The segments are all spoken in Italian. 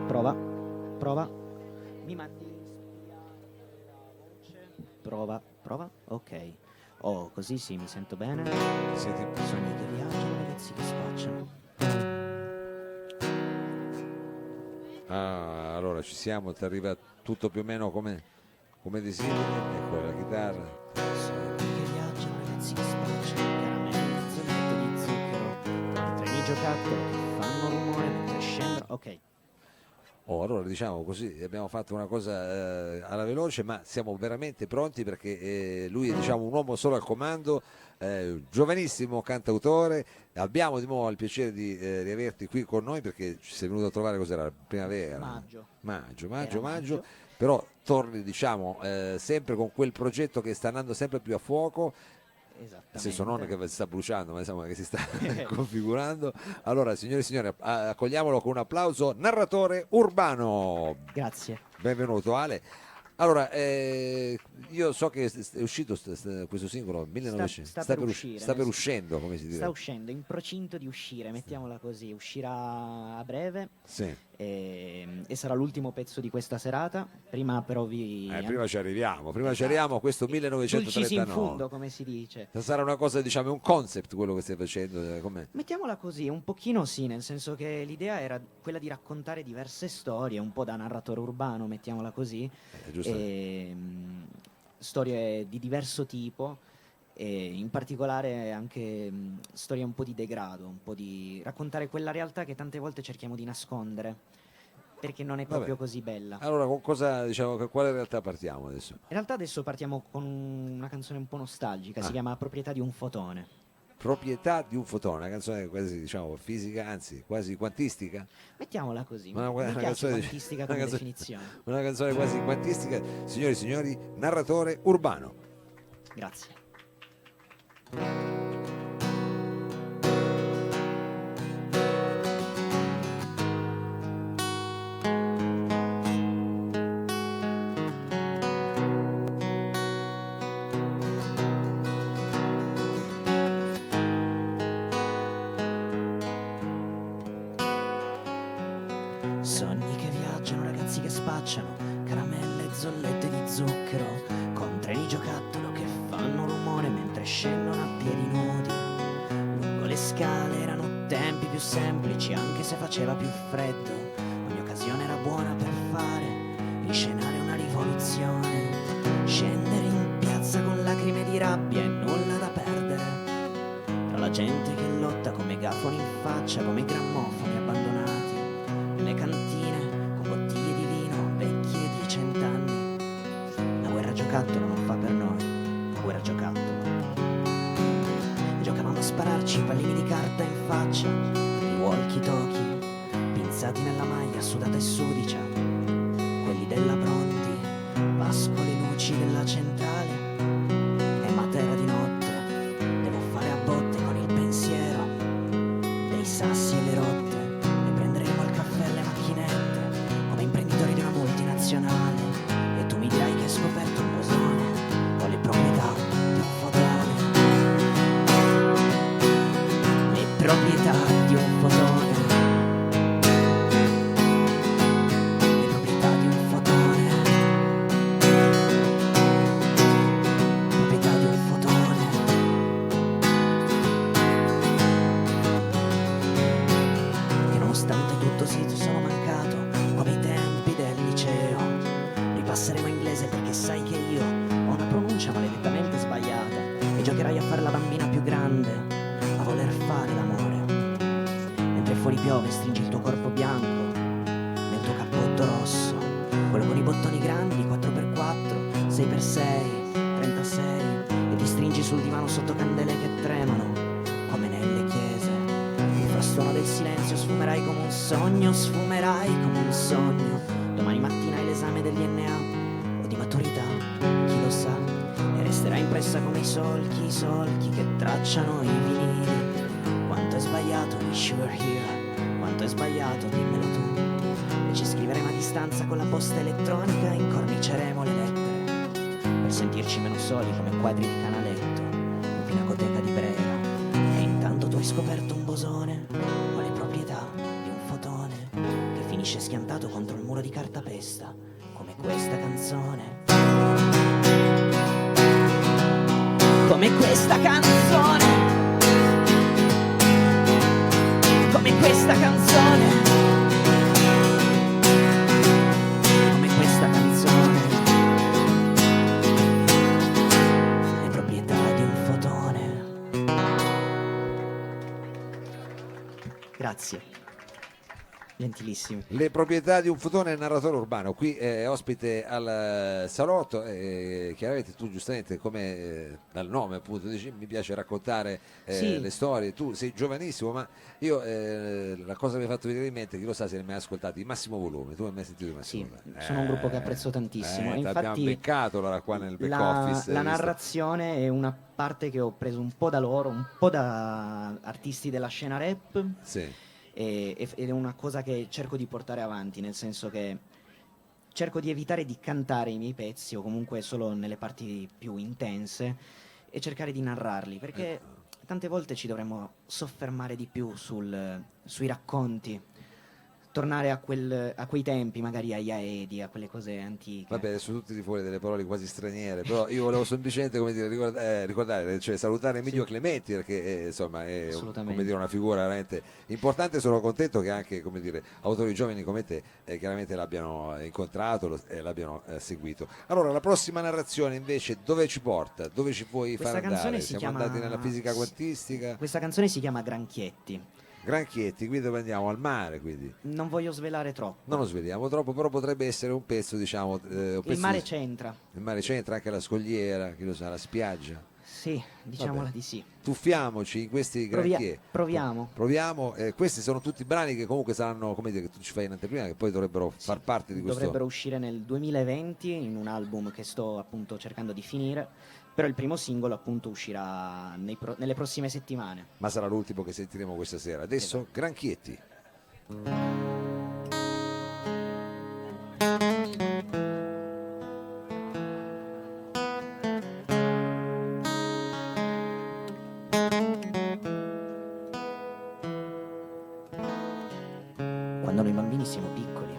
Prova, prova. Mi mandi spiare la voce. Prova, prova. Ok. Oh, così sì, mi sento bene. Senti. Sogni che viaggiano, ragazzi che spacciano. Ah, allora ci siamo, ti arriva tutto più o meno come desideri. Ecco la chitarra. Sogni che viaggiano, ragazzi che spacciano. Caramelle, zollette di zucchero. Treni giocattoli che fanno rumore mentre scendono. Ok. Oh, allora diciamo così, abbiamo fatto una cosa alla veloce, ma siamo veramente pronti perché lui è diciamo, un uomo solo al comando, giovanissimo cantautore. Abbiamo di nuovo il piacere di riaverti qui con noi perché ci sei venuto a trovare cos'era? Primavera? Maggio. Maggio, però torni diciamo sempre con quel progetto che sta andando sempre più a fuoco. Nel senso non Esattamente. che si sta bruciando, ma insomma che si sta configurando. Allora, signore e signori, accogliamolo con un applauso. Narratore urbano. Grazie. Benvenuto Ale. Allora, io so che è uscito questo singolo 1900, Sta per uscire, sta per uscendo, come si sta dice? uscendo, in procinto di uscire, mettiamola così, uscirà a breve Sì. e sarà l'ultimo pezzo di questa serata. Prima però Prima ci arriviamo, a questo dulcis in 1939. fundo, come si dice. Sarà una cosa, diciamo, un concept quello che stai facendo, com'è? Mettiamola così, un pochino sì, nel senso che l'idea era quella di raccontare diverse storie, un po' da narratore urbano, mettiamola così, Giusto? storie di diverso tipo, e in particolare anche storie un po' di degrado, un po' di raccontare quella realtà che tante volte cerchiamo di nascondere, perché non è proprio Vabbè. così bella. Allora, con cosa, diciamo, con quale realtà partiamo adesso? In realtà adesso partiamo con una canzone un po' nostalgica, si chiama Proprietà di un fotone. Proprietà di un fotone, una canzone quasi diciamo fisica, anzi quasi quantistica. Mettiamola così, Una mi piace canzone, quantistica come definizione. una canzone quasi quantistica. Signori e signori, narratore urbano. Grazie. Sogni che viaggiano, ragazzi che spacciano, caramelle e zollette di zucchero, con treni giocattolo che fanno rumore mentre scendono a piedi nudi. Lungo le scale erano tempi più semplici, anche se faceva più freddo. Ogni occasione era buona per fare, inscenare una rivoluzione, scendere in piazza con lacrime di rabbia e nulla da perdere. Tra la gente che lotta come megafoni in faccia, come grammofoni abbandonati, nelle cantine con bottiglie di vino vecchie di 100 anni. La guerra a giocattolo non fa per noi, la guerra a giocattolo. E giocavamo a spararci i pallini di carta in faccia, i walkie-talkie, pinzati nella maglia sudata e sudicia, quelli della Pronti, Vasco le luci della centrale e Matera di notte. Devo fare a botte con il pensiero dei sassi e le rotte. Nazionale, e tu mi dirai che hai scoperto un bosone, ho le proprietà di un fotone, le proprietà di un fotone, le proprietà di un fotone, proprietà di un fotone. Che nonostante tutto sì, ti sono mancato come i tempi del liceo. Ripasseremo inglese perché sai che io ho una pronuncia maledettamente sbagliata e giocherai a fare la bambina più grande, a voler fare l'amore. Mentre fuori piove stringi il tuo corpo bianco nel tuo cappotto rosso, quello con i bottoni grandi, 4x4, 6x6, 36, e ti stringi sul divano sotto candele che tremano come nelle chiese. Il frastuono del silenzio sfumerai come un sogno, sfumerai come un sogno. Domani mattina hai l'esame del DNA o di maturità, chi lo sa, e resterai impressa come i solchi che tracciano i vinili. Quanto è sbagliato, wish you were here, quanto è sbagliato, dimmelo tu. E ci scriveremo a distanza con la posta elettronica, incorniceremo le lettere per sentirci meno soli come quadri di Canaletto in Pinacoteca di Brera. E intanto tu hai scoperto un bosone, ho le proprietà di un fotone che finisce finisce schiantato contro il muro di cartapesta, come questa canzone. Come questa canzone. Come questa canzone. Come questa canzone. Le proprietà di un fotone. Grazie. Gentilissimi. Le proprietà di un fotone, narratore urbano, qui ospite al salotto, chiaramente tu giustamente come dal nome appunto dici mi piace raccontare Sì. le storie, tu sei giovanissimo ma io la cosa che mi ha fatto venire in mente, chi lo sa se ne hai mai ascoltati, di Massimo Volume, tu hai mai sentito di Massimo Sì, Volume? sono un gruppo che apprezzo tantissimo. E L'abbiamo infatti beccato allora qua nel back la office. narrazione è una parte che ho preso un po' da loro, un po' da artisti della scena rap. Sì. Ed è una cosa che cerco di portare avanti, nel senso che cerco di evitare di cantare i miei pezzi o comunque solo nelle parti più intense e cercare di narrarli, perché tante volte ci dovremmo soffermare di più sui racconti, tornare a quei tempi, magari agli Aedi, a quelle cose antiche. Vabbè, adesso tutti di fuori delle parole quasi straniere, però io volevo semplicemente come dire, ricordare, cioè salutare Emilio Sì. Clementi perché insomma è Assolutamente. come dire, una figura veramente importante. Sono contento che anche come dire, autori giovani come te chiaramente l'abbiano incontrato e l'abbiano seguito. Allora, la prossima narrazione invece dove ci porta? Dove ci puoi Questa far andare? canzone si Siamo chiama- andati nella fisica quantistica? Questa canzone si chiama Granchietti. Granchietti, qui dove andiamo? Al mare, quindi. Non voglio svelare troppo. Non lo sveliamo troppo, però potrebbe essere un pezzo, diciamo. Un Il pezzo mare di- c'entra. Il mare c'entra, anche la scogliera, chi lo sa, la spiaggia. Sì, diciamola Vabbè. di sì. Tuffiamoci in questi granchie. Proviamo. Proviamo. Questi sono tutti brani che comunque saranno, come dire, che tu ci fai in anteprima, che poi dovrebbero far parte di questo. Dovrebbero uscire nel 2020 in un album che sto appunto cercando di finire, però il primo singolo appunto uscirà nelle prossime settimane. Ma sarà l'ultimo che sentiremo questa sera. Adesso, Esatto. Granchietti. Quando noi bambini siamo piccoli,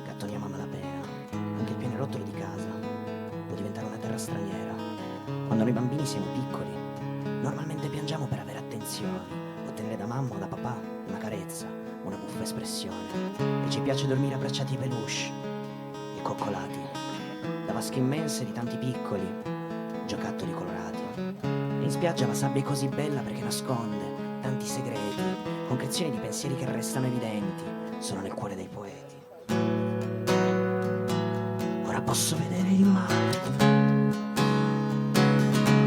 gattoniamo a malapena, anche il pianerottolo di casa può diventare una terra straniera. Quando noi bambini siamo piccoli, normalmente piangiamo per avere attenzioni, ottenere da mamma o da papà una carezza, una buffa espressione. E ci piace dormire abbracciati ai peluche e coccolati, da vasche immense di tanti piccoli giocattoli colorati. E in spiaggia la sabbia è così bella perché nasconde tanti segreti, concrezioni di pensieri che restano evidenti, sono nel cuore dei poeti. Ora posso vedere il mare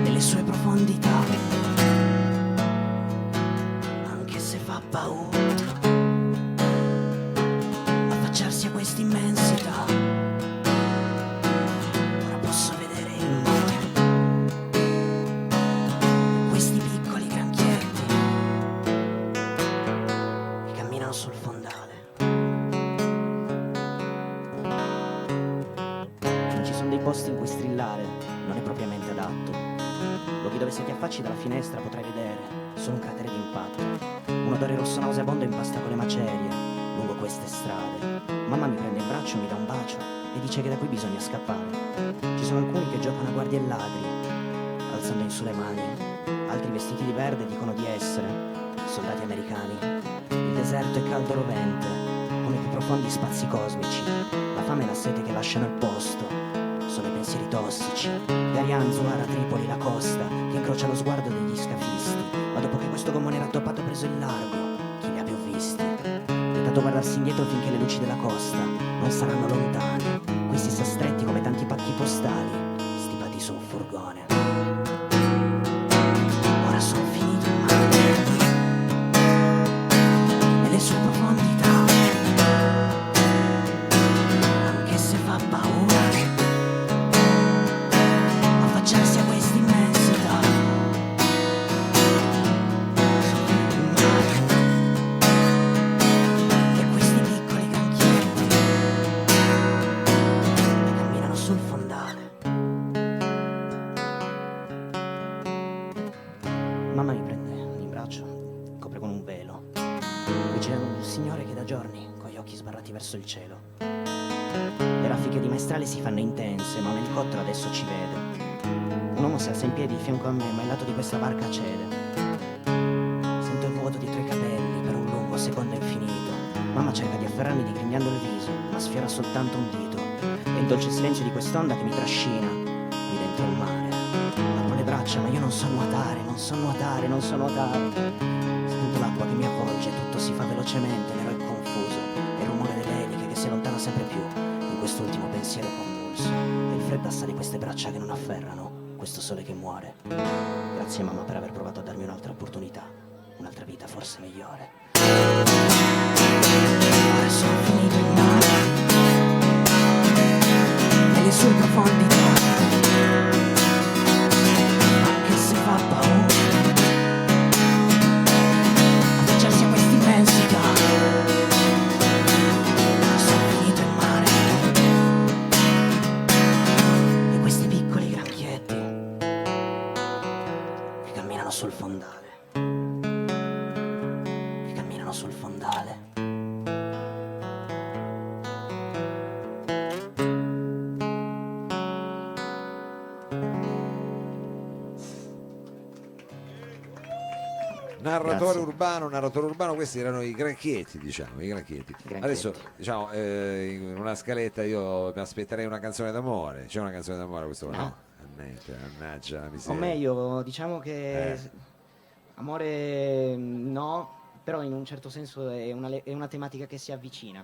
nelle sue profondità, anche se fa paura affacciarsi a questa immensità. Ora posso vedere il mare e questi piccoli granchietti che camminano sul fondale. Non ci sono dei posti in cui strillare, non è propriamente adatto. Luoghi dove se ti affacci dalla finestra potrai vedere solo un cratere d'impatto. Un odore rosso nauseabondo impasta con le macerie lungo queste strade. Mamma mi prende in braccio, mi dà un bacio e dice che da qui bisogna scappare. Ci sono alcuni che giocano a guardie e ladri, alzando in su le mani. Altri vestiti di verde dicono di essere soldati americani. Il deserto è caldo e rovente, come i più profondi spazi cosmici. La fame e la sete che lasciano il posto sono i pensieri tossici. Darian, Zuara, Tripoli, la costa che incrocia lo sguardo degli scafisti. Ma dopo che questo gommone raddoppato ha preso il largo, chi li ha più visti? È dato guardarsi indietro finché le luci della costa non saranno lontane. Questi sta stretti come tanti pacchi postali stipati su un furgone. Ora sono finito in mare nelle sue profondità, anche se fa paura affacciarsi a questa immensità. Sono finito in mare e questi piccoli granchietti che camminano sul fondale. verso il cielo. Le raffiche di maestrale si fanno intense, ma un elicottero adesso ci vede. Un uomo si alza in piedi di fianco a me, ma il lato di questa barca cede. Sento il vuoto dietro i capelli per un lungo secondo infinito. Mamma cerca di afferrarmi digrignando il viso, ma sfiora soltanto un dito. E il dolce silenzio di quest'onda che mi trascina qui dentro il mare. Apro le braccia, ma io non so nuotare, non so nuotare, non so nuotare. Sento l'acqua che mi avvolge, tutto si fa velocemente, nero e confuso. E il rumore delle eliche che si allontana sempre più in quest'ultimo pensiero convulso. E il freddo assale queste braccia che non afferrano, questo sole che muore. Grazie mamma per aver provato a darmi un'altra opportunità, un'altra vita forse migliore. Ora sono finito in mare, nelle sue profondità, anche se fa paura affacciarsi a questa immensità. Sono finito in mare e questi piccoli granchietti che camminano sul fondale, che camminano sul fondale. Narratore urbano, questi erano i granchietti, diciamo, i granchietti. Adesso, diciamo, in una scaletta io mi aspetterei una canzone d'amore. C'è una canzone d'amore questo? No. Mannaggia la miseria. O meglio, diciamo che amore no, però in un certo senso è una tematica che si avvicina.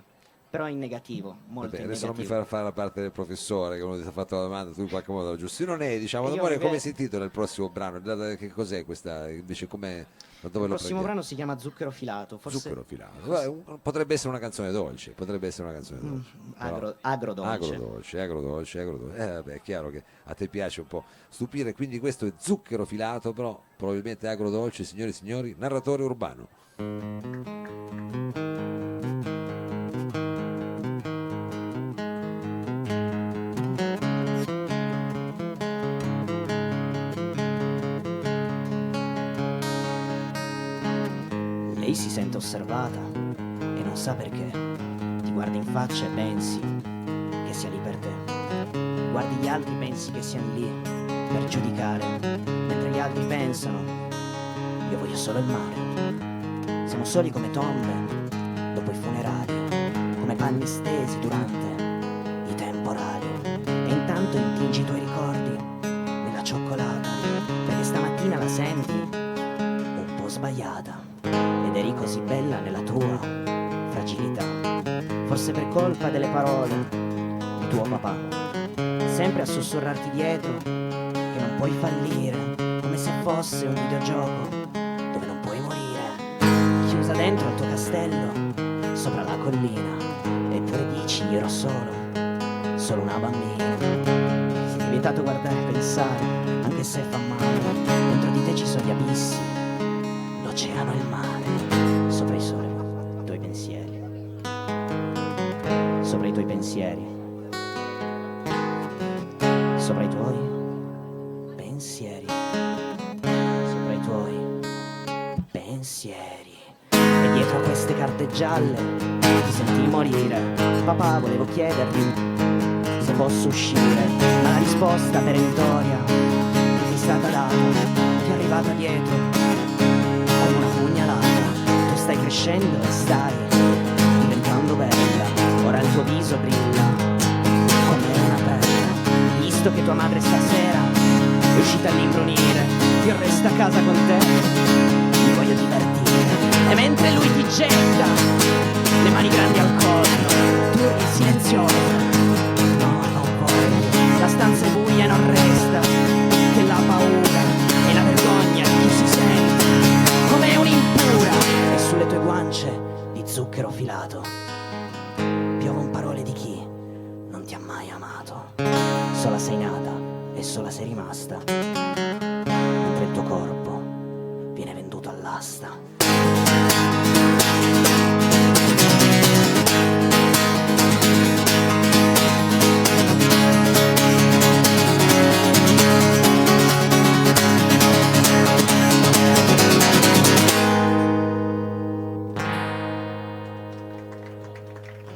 Però in negativo, molto. Vabbè, in adesso negativo. non mi fare la parte del professore che uno ti ha fatto la domanda, tu in qualche modo la giusti. Non è, diciamo, Io d'amore, invece- come si intitola il prossimo brano? Che cos'è questa? Invece come, da dove Il lo prossimo prendiamo? brano si chiama Zucchero filato, forse Zucchero filato. Potrebbe essere una canzone dolce, potrebbe essere una canzone dolce. Però- agrodolce. agrodolce. Vabbè, è chiaro che a te piace un po' stupire, quindi questo è Zucchero filato, però probabilmente agrodolce, signori e signori, narratore urbano. Lei si sente osservata e non sa perché. Ti guardi in faccia e pensi che sia lì per te. Guardi gli altri, pensi che siano lì per giudicare, mentre gli altri pensano: io voglio solo il mare. Siamo soli come tombe dopo i funerali, come panni stesi durante i temporali. E intanto intingi i tuoi ricordi nella cioccolata, perché stamattina la senti un po' sbagliata. Ed eri così bella nella tua fragilità, forse per colpa delle parole di tuo papà, sempre a sussurrarti dietro che non puoi fallire, come se fosse un videogioco dove non puoi morire, chiusa dentro il tuo castello sopra la collina. Eppure dici: io ero solo una bambina. Sei vietato guardare e pensare, anche se fa male. Dentro di te ci sono gli abissi, l'oceano e il mare, sopra i tuoi pensieri, sopra i tuoi pensieri, sopra i tuoi pensieri, sopra i tuoi pensieri. E dietro a queste carte gialle ti senti morire. Papà, volevo chiederti se posso uscire, ma la risposta perentoria che ti è stata data ti è arrivata dietro come una pugnalata. Tu stai crescendo e stai diventando bella, ora il tuo viso brilla come una perla. Visto che tua madre stasera è uscita all'imbrunire, io resto a casa con te, mi voglio divertire. E mentre lui ti getta le mani grandi al collo, tu eri silenziosa, no, non voglio. La stanza è buia e non resta che la paura e la vergogna di chi si sente come un'impura. E sulle tue guance di zucchero filato piovono parole di chi non ti ha mai amato. Sola sei nata e sola sei rimasta, mentre il tuo corpo viene venduto all'asta.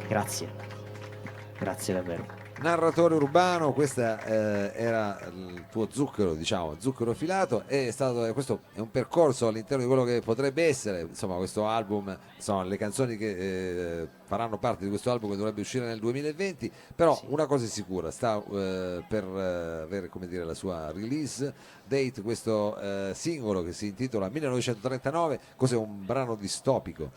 Grazie. Grazie davvero. Narratore urbano, questa era il tuo zucchero, diciamo, zucchero filato, questo è un percorso all'interno di quello che potrebbe essere, insomma, questo album, insomma, le canzoni che faranno parte di questo album che dovrebbe uscire nel 2020, però Sì. una cosa è sicura, sta per avere, come dire, la sua release date, questo singolo che si intitola 1939, cos'è, un brano distopico?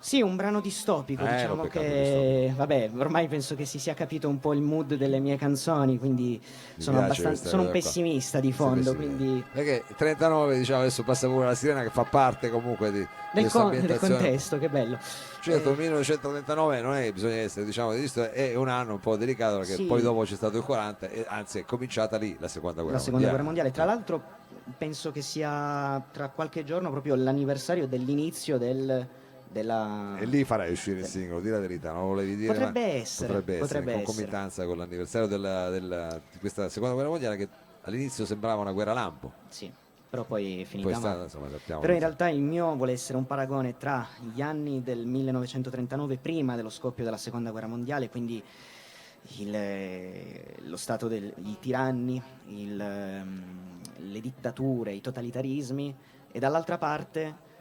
Sì, un brano distopico, L'ho diciamo beccato distopico. che, vabbè, ormai penso che si sia capito un po' il mood delle mie canzoni, quindi Mi piace questa sono un cosa qua. pessimista di Sei fondo, pessimista. quindi Perché 39, diciamo, adesso passa pure la sirena che fa parte comunque di questa del ambientazione. contesto, che bello. Certo, 1939 non è, bisogna essere, diciamo, è un anno un po' delicato perché Sì, poi dopo c'è stato il 40 e anzi è cominciata lì la seconda la guerra seconda guerra mondiale. mondiale. Tra l'altro penso che sia tra qualche giorno proprio l'anniversario dell'inizio della... E lì farai uscire il de- singolo, di la verità, non lo volevi dire, ma potrebbe essere in potrebbe essere. concomitanza con l'anniversario di questa seconda guerra mondiale che all'inizio sembrava una guerra lampo, Sì, però poi è e poi finita è stata, male. insomma, sappiamo. Però in realtà il mio vuole essere un paragone tra gli anni del 1939, prima dello scoppio della seconda guerra mondiale, quindi lo stato i tiranni, le dittature, i totalitarismi, e dall'altra parte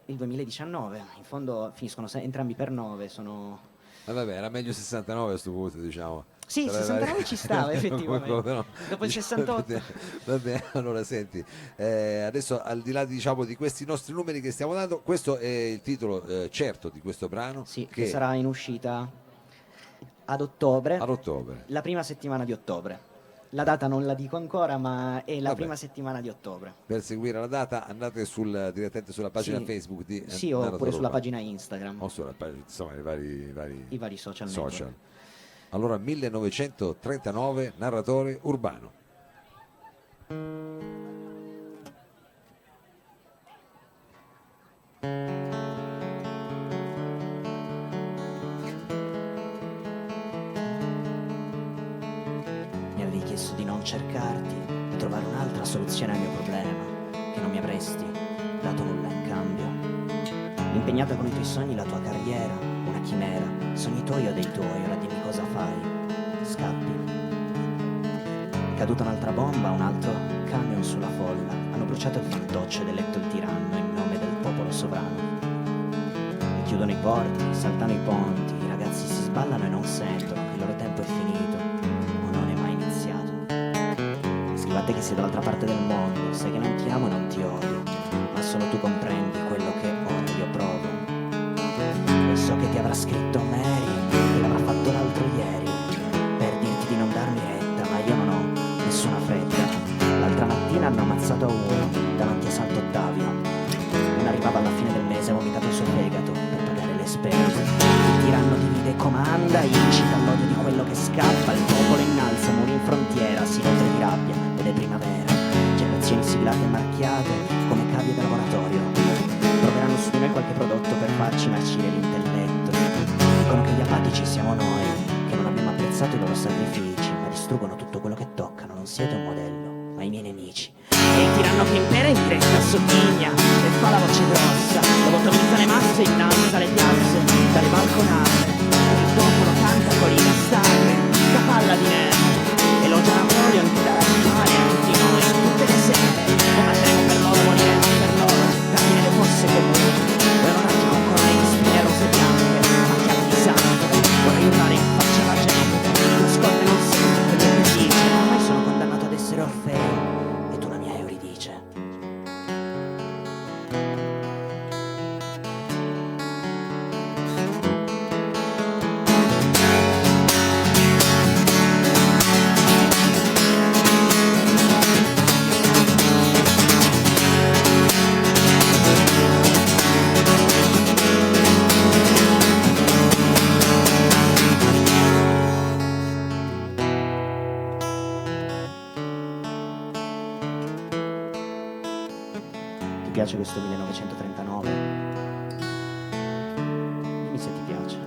il 2019. In fondo finiscono entrambi per 9, sono... Ma vabbè, era meglio 69 a questo punto, diciamo. Sì, il Tra le varie- 69 ci stava effettivamente. no, Dopo il diciamo, 68. va bene, allora senti, adesso al di là, diciamo, di questi nostri numeri che stiamo dando, questo è il titolo certo di questo brano Sì, che che sarà in uscita ad ottobre, ad ottobre. la prima settimana di ottobre. La data non la dico ancora, ma è la Vabbè. prima settimana di ottobre. Per seguire la data andate direttamente sulla pagina Sì, Facebook di sì, Narratore oppure sulla Urbano. pagina Instagram, O sulla pagina, insomma, i vari i vari social social. network. Allora 1939, Narratore Urbano. Mi avevi chiesto di non cercarti, di trovare un'altra soluzione al mio problema, che non mi avresti dato nulla in cambio. Impegnata con i tuoi sogni, la tua carriera, una chimera, sogni tuoi o dei tuoi, ora dimmi cosa fai. Scappi. È caduta un'altra bomba, un altro camion sulla folla, hanno bruciato il fantoccio ed eletto il tiranno in nome del popolo sovrano. E chiudono i porti, saltano i ponti, i ragazzi si sballano e non sentono che il loro tempo è finito o non è mai iniziato. Scrivo a te che sei dall'altra parte del mondo, sai che non ti amo e non ti odio, ma solo tu comprendi quello che ora io provo. E so che ti avrà scritto Mary, che l'avrà fatto l'altro ieri, per dirti di non darmi retta, ma io non ho nessuna fretta. L'altra mattina hanno ammazzato uno davanti a Santo Ottavio. Non arrivava alla fine del mese, ha vomitato il suo fegato per pagare le spese. Il tiranno divide e comanda, incita all'odio di quello che scappa. Il popolo innalza muri in frontiera, si nutre di rabbia, vede primavera. Generazioni siglate e marchiate come cavie da laboratorio. Proveranno su di noi qualche prodotto per farci marcire l'intelletto. Dicono che gli apatici siamo noi, che non abbiamo apprezzato i loro sacrifici, ma distruggono tutto quello che toccano. Non siete un modello, ma i miei nemici. E il tiranno che impera in diretta sottiglia e fa la voce grossa, lobotomizza le masse, innalza le piazze dalle balconate. Il popolo canta cori da state, da palla di neve, elogia Napoleon che darà il male a tutti noi tutte le sere. Combatteremo per loro, moriremo per loro, dargli le fosse comuni. Ora non raggino ancora le spine rose bianche, macchiate di sangue. Vorrei urlare in faccia alla gente, l'ascolta e non sente quello che dice. Ormai sono condannato ad essere Orfeo e tu la mia Euridice. Ti piace questo 1939? Dimmi se ti piace.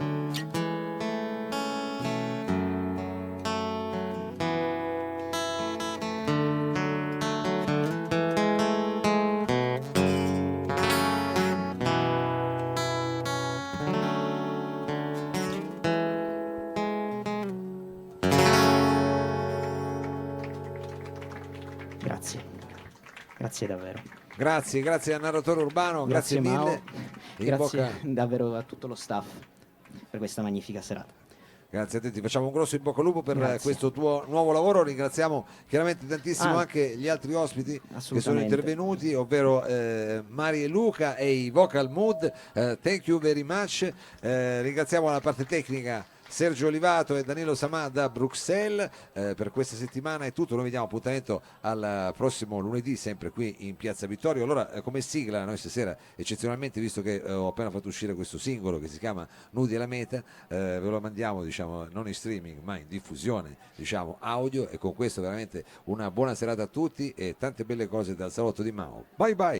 Grazie, grazie davvero. Grazie al narratore urbano, grazie Mao. mille. In Grazie bocca- davvero a tutto lo staff per questa magnifica serata. Grazie a te, ti facciamo un grosso in bocca al lupo per Grazie. questo tuo nuovo lavoro. Ringraziamo chiaramente tantissimo Ah, anche gli altri ospiti che sono assolutamente. intervenuti, ovvero Mari e Luca e i Vocal Mood. Thank you very much. Ringraziamo la parte tecnica Sergio Olivato e Danilo Samà da Bruxelles. Per questa settimana è tutto, noi vi diamo appuntamento al prossimo lunedì sempre qui in Piazza Vittorio. Allora come sigla noi stasera eccezionalmente, visto che ho appena fatto uscire questo singolo che si chiama Nudi alla meta, ve lo mandiamo diciamo non in streaming ma in diffusione diciamo audio, e con questo veramente una buona serata a tutti e tante belle cose dal salotto di Mao. Bye bye.